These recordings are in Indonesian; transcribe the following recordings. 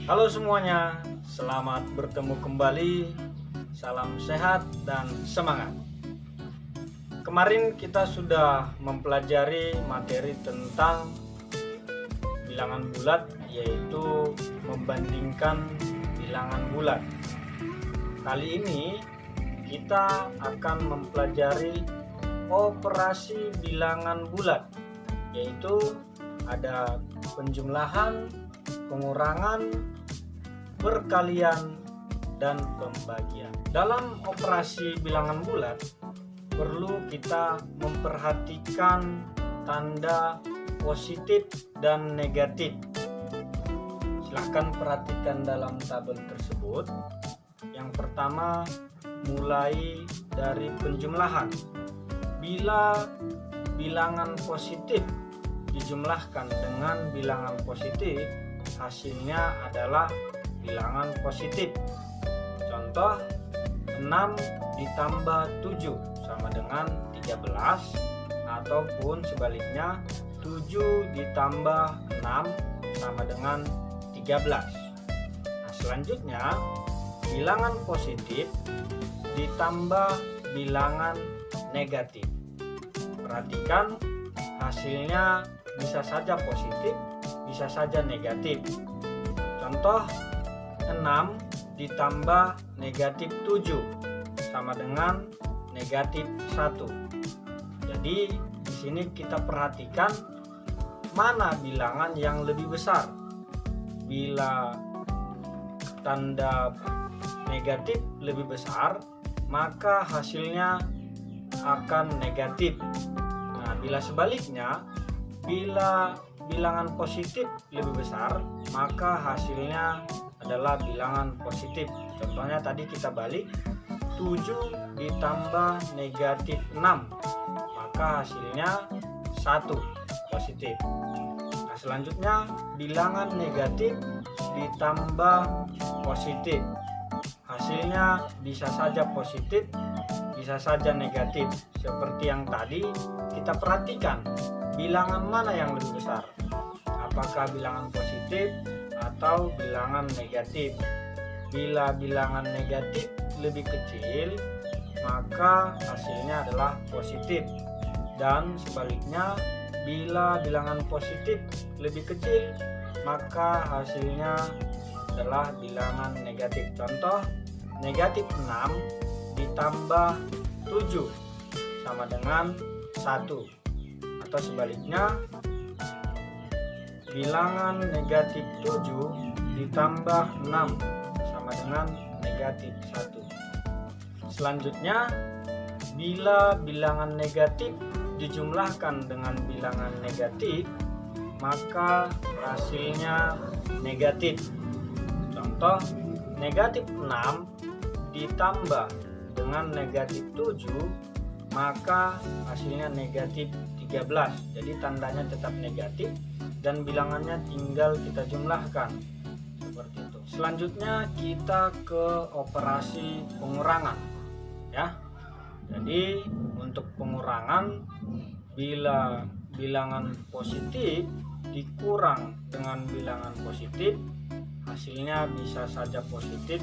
Halo semuanya, selamat bertemu kembali. Salam sehat dan semangat. Kemarin kita sudah mempelajari materi tentang bilangan bulat, yaitu membandingkan bilangan bulat. Kali ini kita akan mempelajari operasi bilangan bulat, yaitu ada penjumlahan, pengurangan, perkalian, dan pembagian. Dalam operasi bilangan bulat perlu kita memperhatikan tanda positif dan negatif. Silahkan perhatikan dalam tabel tersebut. Yang pertama, mulai dari penjumlahan. Bila bilangan positif dijumlahkan dengan bilangan positif, hasilnya adalah bilangan positif. Contoh, 6 ditambah 7 sama dengan 13, ataupun sebaliknya 7 ditambah 6 sama dengan 13. Nah, selanjutnya bilangan positif ditambah bilangan negatif. Perhatikan, hasilnya bisa saja positif, bisa saja negatif. Contoh, 6 ditambah negatif 7 sama dengan negatif 1. Jadi di sini kita perhatikan mana bilangan yang lebih besar. Bila tanda negatif lebih besar, maka hasilnya akan negatif. Nah, bila sebaliknya, bila bilangan positif lebih besar, maka hasilnya adalah bilangan positif. Contohnya tadi kita balik, 7 ditambah negatif 6, maka hasilnya 1 positif. Nah, selanjutnya bilangan negatif ditambah positif, hasilnya bisa saja positif, bisa saja negatif. Seperti yang tadi, kita perhatikan bilangan mana yang lebih besar, apakah bilangan positif atau bilangan negatif. Bila bilangan negatif lebih kecil, maka hasilnya adalah positif, dan sebaliknya bila bilangan positif lebih kecil, maka hasilnya adalah bilangan negatif. Contoh, negatif 6 ditambah 7 sama dengan 1, atau sebaliknya bilangan negatif 7 ditambah 6 sama dengan negatif 1. Selanjutnya, bila bilangan negatif dijumlahkan dengan bilangan negatif, maka hasilnya negatif. Contoh, negatif 6 ditambah dengan negatif 7, maka hasilnya negatif 13. Jadi tandanya tetap negatif dan bilangannya tinggal kita jumlahkan seperti itu. Selanjutnya kita ke operasi pengurangan, ya. Jadi untuk pengurangan, bila bilangan positif dikurang dengan bilangan positif, hasilnya bisa saja positif,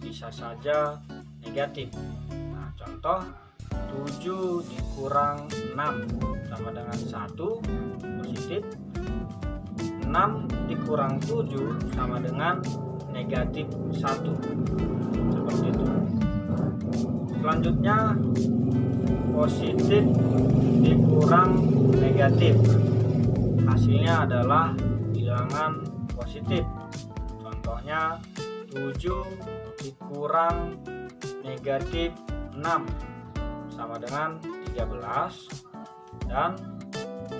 bisa saja negatif. Nah, contoh, 7 dikurang 6 sama dengan 1, positif. 6 dikurang 7 sama dengan negatif 1, seperti itu. Selanjutnya, positif dikurang negatif, hasilnya adalah bilangan positif. Contohnya, 7 dikurang negatif 6 sama dengan 13, dan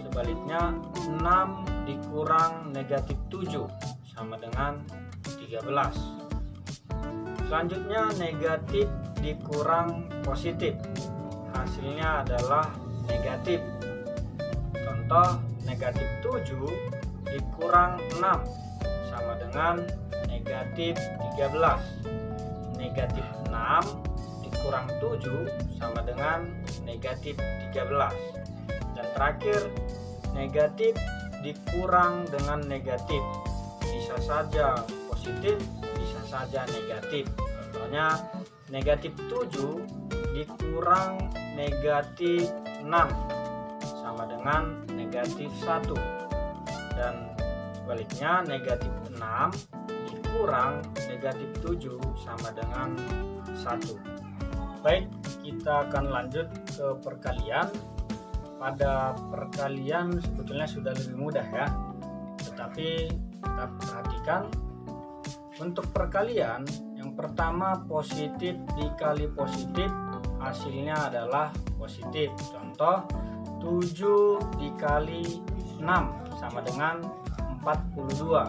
sebaliknya 6 dikurang negatif 7 sama dengan 13. Selanjutnya, negatif dikurang positif, hasilnya adalah negatif. Contoh, negatif 7 dikurang 6 sama dengan negatif 13. Negatif 6 dikurang 7 sama dengan negatif 13. Dan terakhir, negatif dikurang dengan negatif, bisa saja positif, bisa saja negatif. Contohnya negatif 7 dikurang negatif 6 sama dengan negatif 1. Dan sebaliknya negatif 6 dikurang negatif 7 sama dengan 1. Baik, kita akan lanjut ke perkalian. Pada perkalian sebetulnya sudah lebih mudah ya, tetapi kita perhatikan untuk perkalian yang pertama positif dikali positif hasilnya adalah positif. Contoh 7 dikali 6 sama dengan 42,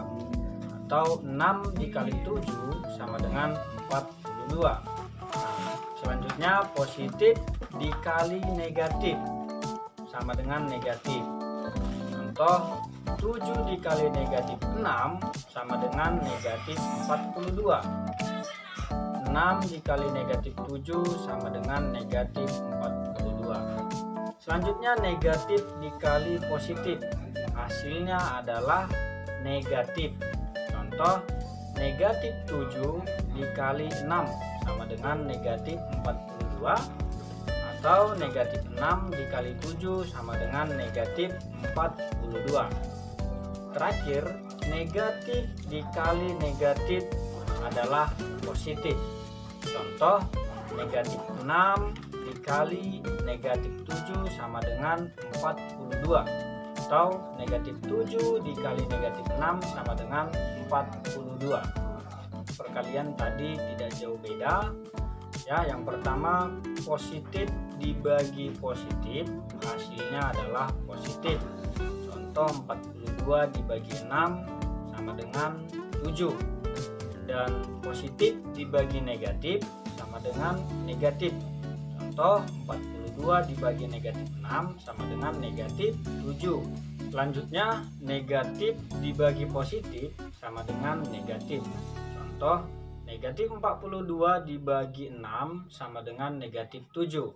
atau 6 dikali 7 sama dengan 42. Nah, selanjutnya positif dikali negatif sama dengan negatif. Contoh 7 dikali negatif 6 sama dengan negatif 42. 6 dikali negatif 7 sama dengan negatif 42. Selanjutnya negatif dikali positif hasilnya adalah negatif. Contoh negatif 7 dikali 6 sama dengan negatif 42, atau negatif 6 dikali 7 sama dengan negatif 42. Terakhir, negatif dikali negatif adalah positif. Contoh negatif 6 dikali negatif 7 sama dengan 42, atau negatif 7 dikali negatif 6 sama dengan 42. Perkalian tadi tidak jauh beda ya. Yang pertama positif dibagi positif hasilnya adalah positif. Contoh 42 dibagi 6 sama dengan 7, dan positif dibagi negatif sama dengan negatif. Contoh 42 dibagi negatif 6 sama dengan negatif 7. Selanjutnya negatif dibagi positif sama dengan negatif. Contoh negatif 42 dibagi 6 sama dengan negatif 7.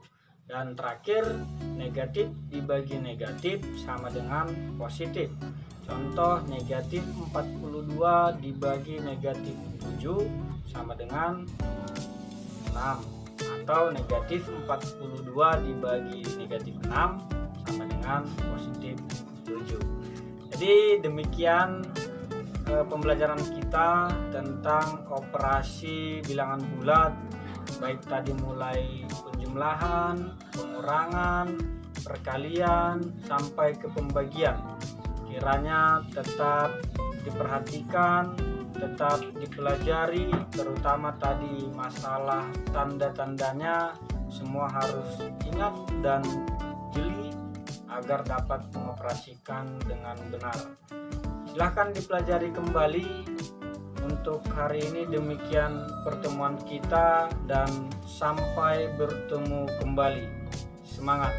Dan terakhir negatif dibagi negatif sama dengan positif. Contoh negatif 42 dibagi negatif 7 sama dengan 6, atau negatif 42 dibagi negatif 6 sama dengan positif 7. Jadi demikian pembelajaran kita tentang operasi bilangan bulat, baik tadi mulai penjumlahan, pengurangan, perkalian sampai ke pembagian. Kiranya tetap diperhatikan, tetap dipelajari, terutama tadi masalah tanda-tandanya semua harus ingat dan jeli agar dapat mengoperasikan dengan benar. Silahkan dipelajari kembali. Untuk hari ini demikian pertemuan kita, dan sampai bertemu kembali. Semangat!